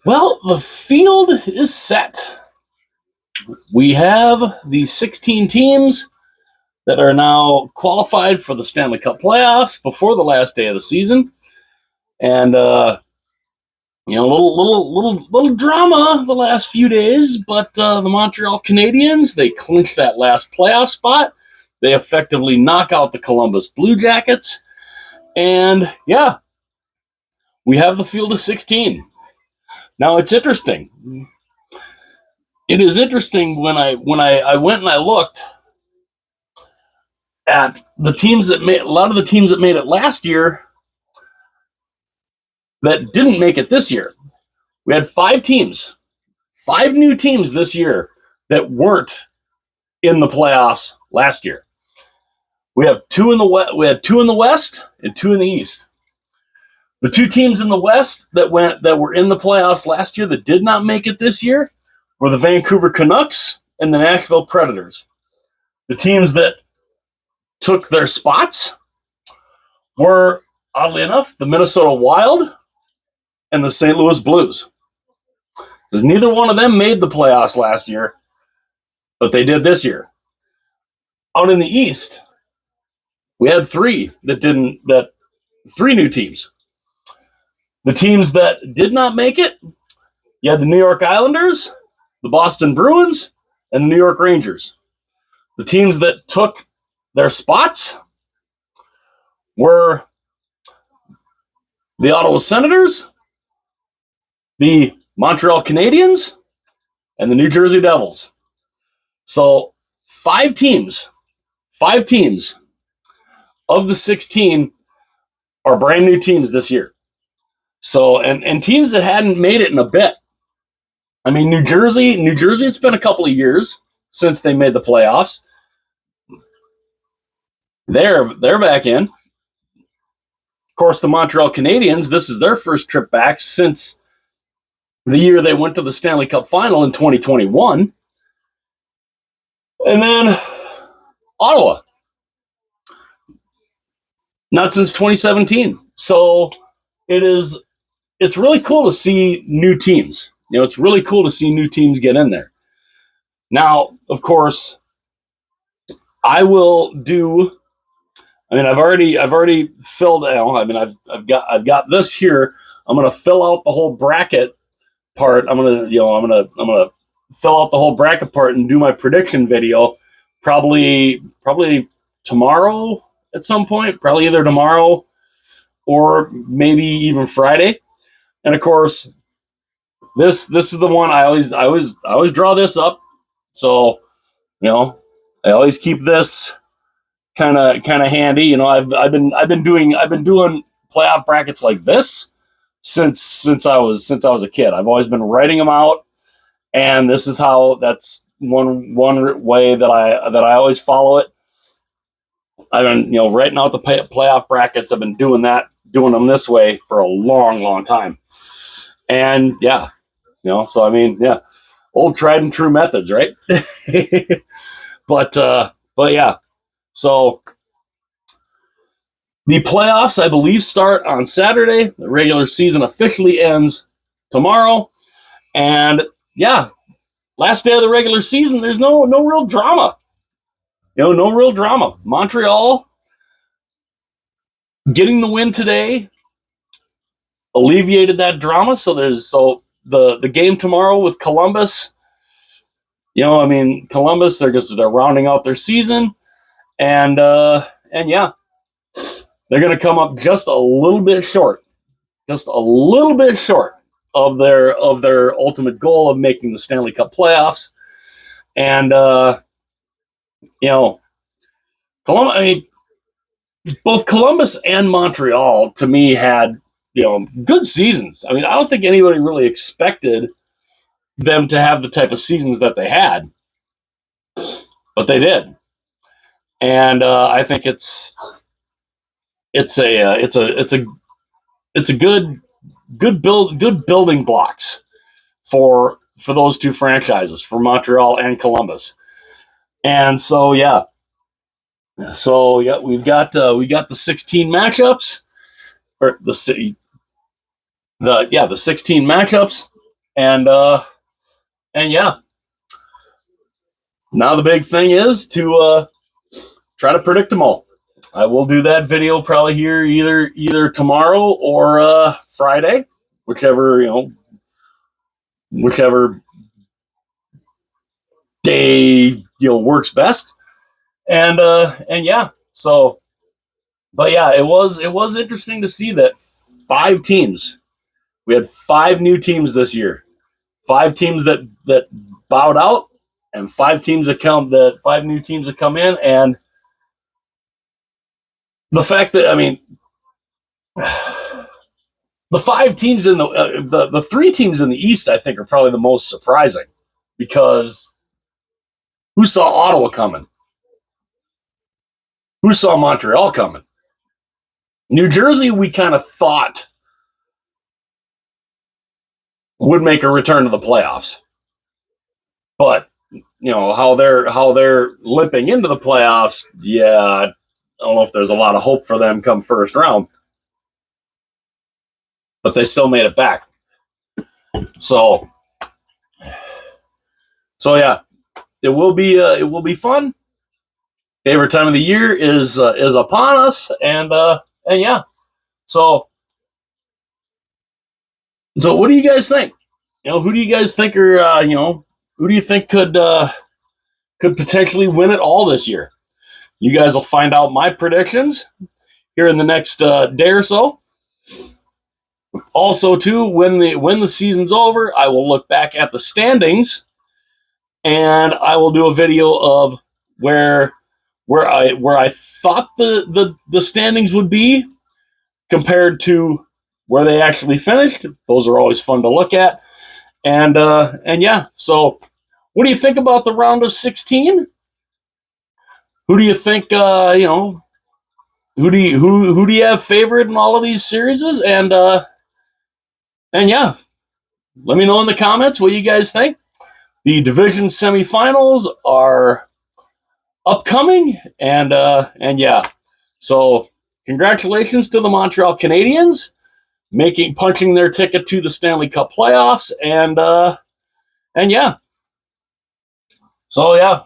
Well, the field is set. We have the 16 teams that are now qualified for the Stanley Cup playoffs before the last day of the season. And little drama the last few days, but the Montreal Canadiens, they clinched that last playoff spot. They effectively knock out the Columbus Blue Jackets. And yeah, we have the field of 16. Now it's interesting. It is interesting when I went and I looked at the teams that made a lot of the teams that made it last year that didn't make it this year. We had 5 teams, 5 new teams this year that weren't in the playoffs last year. We have 2 in the West. We had 2 in the West and 2 in the East. The 2 teams in the West that were in the playoffs last year that did not make it this year were the Vancouver Canucks and the Nashville Predators. The teams that took their spots were, oddly enough, the Minnesota Wild and the St. Louis Blues. Because neither one of them made the playoffs last year, but they did this year. Out in the East, we had 3 new teams. The teams that did not make it, you had the New York Islanders, the Boston Bruins, and the New York Rangers. The teams that took their spots were the Ottawa Senators, the Montreal Canadiens, and the New Jersey Devils. So 5 teams of the 16 are brand new teams this year. So, and teams that hadn't made it in a bit. I mean, New Jersey, it's been a couple of years since they made the playoffs. They're back in. Of course, the Montreal Canadiens, this is their first trip back since the year they went to the Stanley Cup final in 2021. And then Ottawa. Not since 2017. So it's really cool to see new teams. You know, it's really cool to see new teams get in there. Now, of course, I've already filled out. I mean, I've got this here. I'm going to fill out the whole bracket part. I'm going to fill out the whole bracket part and do my prediction video probably tomorrow at some point, probably either tomorrow or maybe even Friday. And of course, this is the one I always draw this up. So, you know, I always keep this kind of handy. You know, I've been doing playoff brackets like this since I was a kid. I've always been writing them out, and this is how that's one way that I always follow it. I've been, writing out the playoff brackets. I've been doing them this way for a long time. And yeah, so I mean, yeah, old tried and true methods, right? But yeah, so the playoffs, I believe, start on Saturday. The regular season officially ends tomorrow. And yeah, last day of the regular season, there's no real drama. No real drama. Montreal getting the win today alleviated that drama. So the game tomorrow with Columbus. Columbus, they're rounding out their season, and yeah, they're going to come up just a little bit short of their ultimate goal of making the Stanley Cup playoffs. And Columbus. I mean, both Columbus and Montreal, to me, had good seasons. I mean, I don't think anybody really expected them to have the type of seasons that they had, but they did. And I think it's a good building blocks for those two franchises, for Montreal and Columbus. And so yeah, we got the 16 matchups, or the 16 matchups, And yeah, now the big thing is to try to predict them all. I will do that video probably here either tomorrow or Friday, whichever day works best. And yeah, so but yeah, it was interesting to see that 5 teams. We had 5 new teams this year. 5 teams that bowed out, and 5 new teams that come in, and the fact that the 5 teams in the 3 teams in the East, I think, are probably the most surprising, because who saw Ottawa coming? Who saw Montreal coming? New Jersey, we kind of thought would make a return to the playoffs, but how they're limping into the playoffs. Yeah, I don't know if there's a lot of hope for them come first round, but they still made it back. So yeah, it will be fun. Favorite time of the year is upon us, and yeah. So what do you guys think? Who do you guys think are who do you think could potentially win it all this year? You guys will find out my predictions here in the next day or so. Also, too, when the season's over, I will look back at the standings, and I will do a video of where I thought the standings would be compared to where they actually finished. Those are always fun to look at, and yeah. So, what do you think about the round of 16? Who do you think? Who do you have favored in all of these series? And yeah, let me know in the comments what you guys think. The division semifinals are upcoming, and yeah. So congratulations to the Montreal Canadiens punching their ticket to the Stanley Cup playoffs, and yeah. So yeah,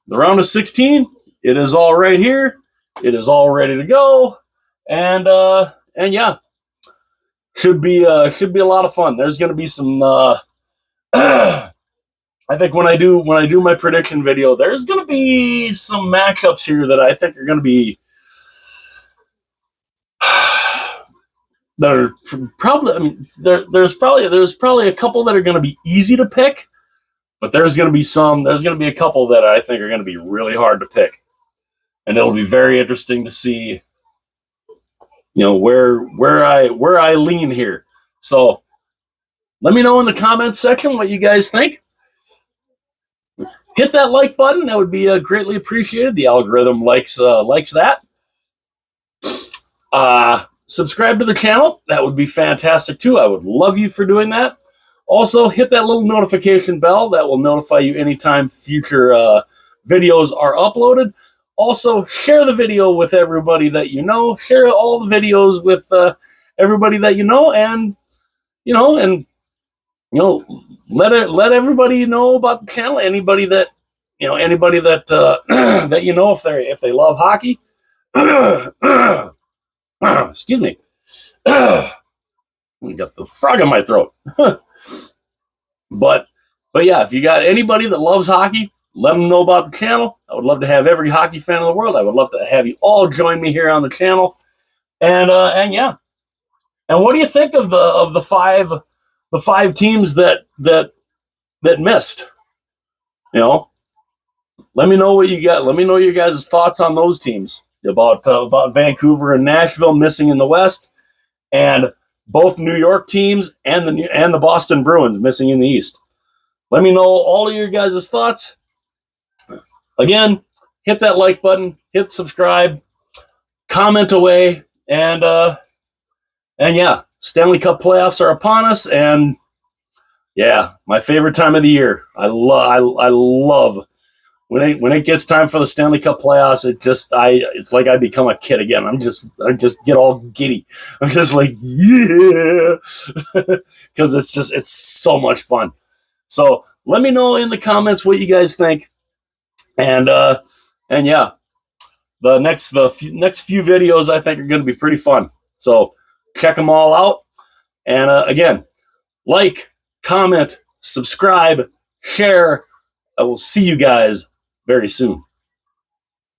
the round of 16, it is all right here. It is all ready to go, and yeah, should be a lot of fun. There's going to be some. I think when I do my prediction video, there's going to be some matchups here that I think are going to be that are probably. There's probably a couple that are going to be easy to pick, but there's going to be a couple that I think are going to be really hard to pick, and it'll be very interesting to see, where I lean here. So let me know in the comments section what you guys think. Hit that like button. That would be greatly appreciated. The algorithm likes that. Subscribe to the channel. That would be fantastic too. I would love you for doing that. Also, hit that little notification bell. That will notify you anytime future videos are uploaded. Also, share the video with everybody that you know. Share all the videos with everybody that you know, and let everybody know about the channel. Anybody that that if they love hockey. Excuse me. I got the frog in my throat. but yeah, if you got anybody that loves hockey, let them know about the channel. I would love to have every hockey fan in the world. I would love to have you all join me here on the channel. And yeah. And what do you think of the five teams that missed? Let me know what you got. Let me know your guys' thoughts on those teams, about Vancouver and Nashville missing in the West, and both New York teams and the Boston Bruins missing in the East. Let me know all of your guys' thoughts. Again, hit that like button, hit subscribe, comment away, and yeah, Stanley Cup playoffs are upon us, and yeah, my favorite time of the year. I love when it gets time for the Stanley Cup playoffs, it's like I become a kid again. I just get all giddy. I'm just like, yeah, because it's so much fun. So let me know in the comments what you guys think, and yeah, the next few videos I think are going to be pretty fun. So check them all out, and again, like, comment, subscribe, share. I will see you guys very soon.